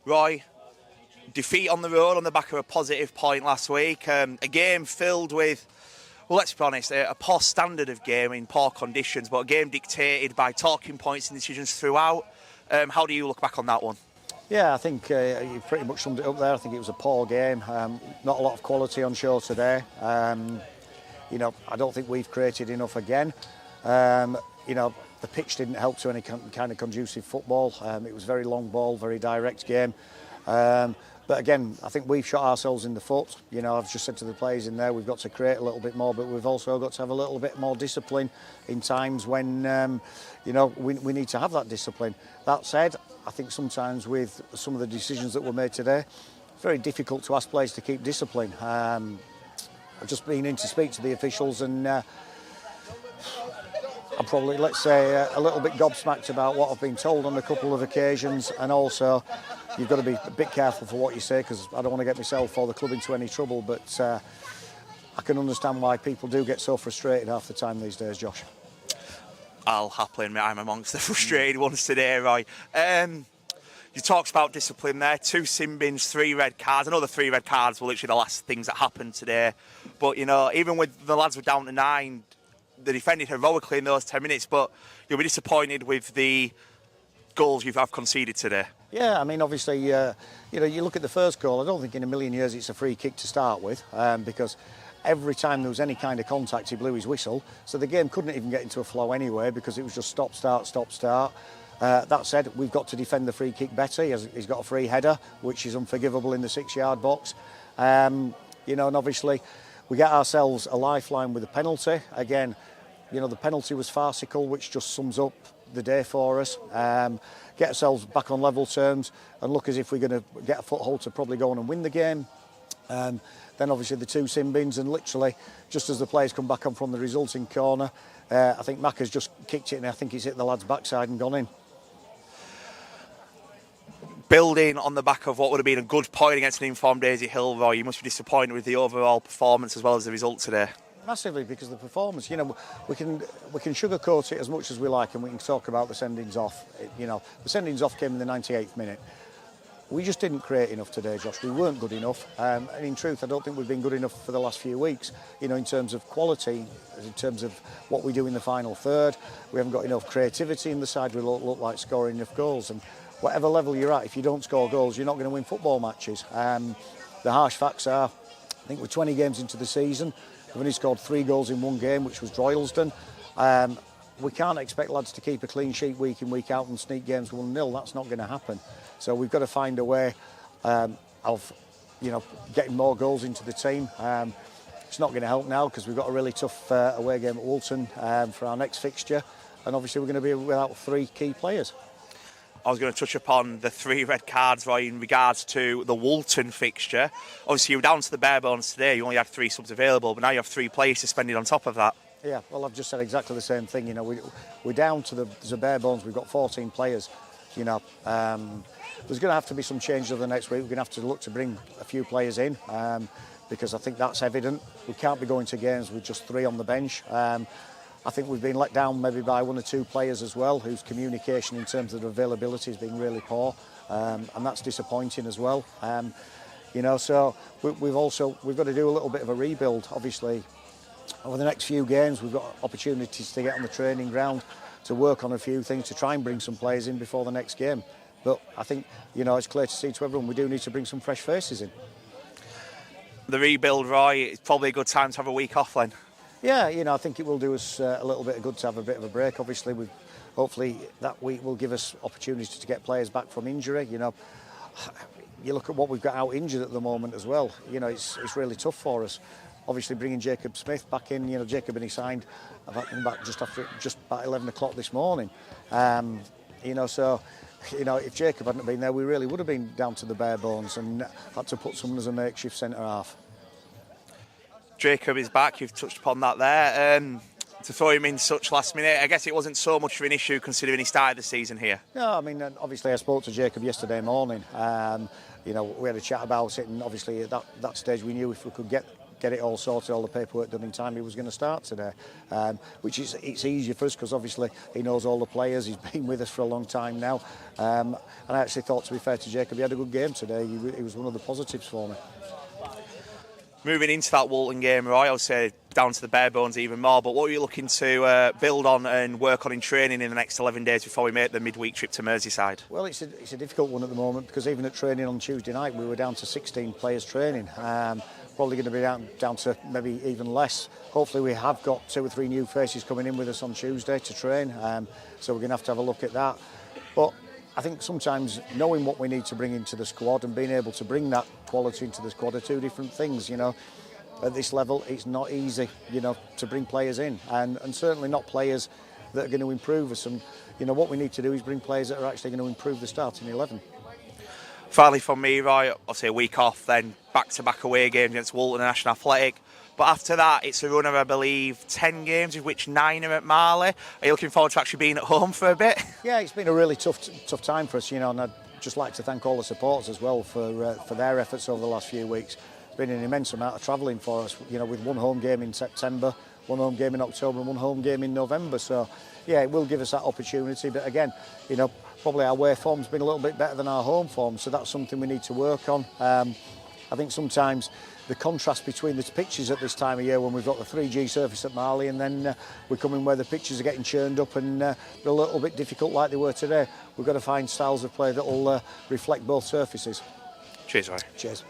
Roy, defeat on the road on the back of a positive point last week. A game filled with, well, let's be honest, a poor standard of game in poor conditions, but a game dictated by talking points and decisions throughout. How do you look back on that one? Yeah, I think you pretty much summed it up there. I think it was a poor game. Not a lot of quality on show today. You know, I don't think we've created enough again. You know, the pitch didn't help to any kind of conducive football. It was very long ball, very direct game. But again, I think we've shot ourselves in the foot. You know, I've just said to the players in there, we've got to create a little bit more, but we've also got to have a little bit more discipline in times when, you know, we need to have that discipline. That said, I think sometimes with some of the decisions that were made today, it's very difficult to ask players to keep discipline. I've just been in to speak to the officials and I'm probably, let's say, a little bit gobsmacked about what I've been told on a couple of occasions, and also you've got to be a bit careful for what you say, because I don't want to get myself or the club into any trouble, but I can understand why people do get so frustrated half the time these days, Josh. I'll happily admit I'm amongst the frustrated ones today, Roy. You talked about discipline there, 2 sin bins, 3 red cards. I know the 3 red cards were literally the last things that happened today, but, you know, even with the lads were down to 9, they defended heroically in those 10 minutes, but you'll be disappointed with the goals you've conceded today. Yeah, I mean, obviously, you know, you look at the first goal, I don't think in a million years it's a free kick to start with, because every time there was any kind of contact, he blew his whistle. So the game couldn't even get into a flow anyway, because it was just stop, start, stop, start. That said, we've got to defend the free kick better. He's got a free header, which is unforgivable in the 6-yard box. You know, and obviously, we get ourselves a lifeline with a penalty. Again, you know, the penalty was farcical, which just sums up the day for us. Get ourselves back on level terms and look as if we're going to get a foothold to probably go on and win the game. Then obviously the 2 sin bins, and literally just as the players come back on from the resulting corner, I think Mac has just kicked it and I think he's hit the lad's backside and gone in. Building on the back of what would have been a good point against an informed Daisy Hill, Roy, you must be disappointed with the overall performance as well as the result today. Massively, because the performance, you know, we can sugarcoat it as much as we like, and we can talk about the sendings off. You know, the sendings off came in the 98th minute. We just didn't create enough today, Josh. We weren't good enough, and in truth, I don't think we've been good enough for the last few weeks. You know, in terms of quality, in terms of what we do in the final third, we haven't got enough creativity in the side. We look like scoring enough goals, and whatever level you're at, if you don't score goals, you're not going to win football matches. The harsh facts are, I think we're 20 games into the season. We've only scored 3 goals in 1 game, which was Droylsden. We can't expect lads to keep a clean sheet week in, week out and sneak games 1-0. That's not going to happen. So we've got to find a way of, you know, getting more goals into the team. It's not going to help now because we've got a really tough away game at Woolton for our next fixture. And obviously we're going to be without 3 key players. I was going to touch upon the 3 red cards, Roy, in regards to the Woolton fixture. Obviously, you were down to the bare bones today. You only had 3 subs available, but now you have 3 players suspended on top of that. Yeah, well, I've just said exactly the same thing. You know, we're down to the bare bones. We've got 14 players. You know, there's going to have to be some changes over the next week. We're going to have to look to bring a few players in because I think that's evident. We can't be going to games with just 3 on the bench. I think we've been let down maybe by 1 or 2 players as well, whose communication in terms of their availability has been really poor, and that's disappointing as well. You know, so we've got to do a little bit of a rebuild. Obviously, over the next few games, we've got opportunities to get on the training ground, to work on a few things, to try and bring some players in before the next game. But I think, you know, it's clear to see to everyone we do need to bring some fresh faces in. The rebuild, Roy, it's probably a good time to have a week off then. Yeah, you know, I think it will do us a little bit of good to have a bit of a break. Obviously, hopefully that week will give us opportunities to get players back from injury. You know, you look at what we've got out injured at the moment as well. You know, it's really tough for us. Obviously, bringing Jacob Smith back in. You know, Jacob only signed back just about 11 o'clock this morning. You know, so you know, if Jacob hadn't been there, we really would have been down to the bare bones and had to put someone as a makeshift centre half. Jacob is back, you've touched upon that there. To throw him in such last minute, I guess it wasn't so much of an issue considering he started the season here. No, I mean, obviously I spoke to Jacob yesterday morning. You know, we had a chat about it, and obviously at that stage we knew if we could get get it all sorted, all the paperwork done in time, he was going to start today. Which it's easier for us because obviously he knows all the players, he's been with us for a long time now. And I actually thought, to be fair to Jacob, he had a good game today. He was one of the positives for me. Moving into that Walton game, Roy, I would say down to the bare bones even more, but what are you looking to build on and work on in training in the next 11 days before we make the midweek trip to Merseyside? Well, it's a difficult one at the moment because even at training on Tuesday night we were down to 16 players training. Probably going to be down to maybe even less. Hopefully we have got 2 or 3 new faces coming in with us on Tuesday to train, so we're going to have a look at that. But I think sometimes knowing what we need to bring into the squad and being able to bring that quality into the squad are 2 different things, you know. At this level, it's not easy, you know, to bring players in, and certainly not players that are going to improve us. And, you know, what we need to do is bring players that are actually going to improve the starting 11. Finally from me, Roy, obviously a week off, then back-to-back away games against Walton and National Athletic. But after that, it's a run of, I believe, 10 games, of which 9 are at Marley. Are you looking forward to actually being at home for a bit? Yeah, it's been a really tough time for us, you know, and I'd just like to thank all the supporters as well for their efforts over the last few weeks. It's been an immense amount of travelling for us, you know, with 1 home game in September, 1 home game in October and 1 home game in November. So, yeah, it will give us that opportunity. But again, you know, probably our away form's been a little bit better than our home form, so that's something we need to work on. I think sometimes the contrast between the pitches at this time of year, when we've got the 3G surface at Marley and then we come in where the pitches are getting churned up and they're a little bit difficult like they were today. We've got to find styles of play that will reflect both surfaces. Cheers, Roy. Cheers.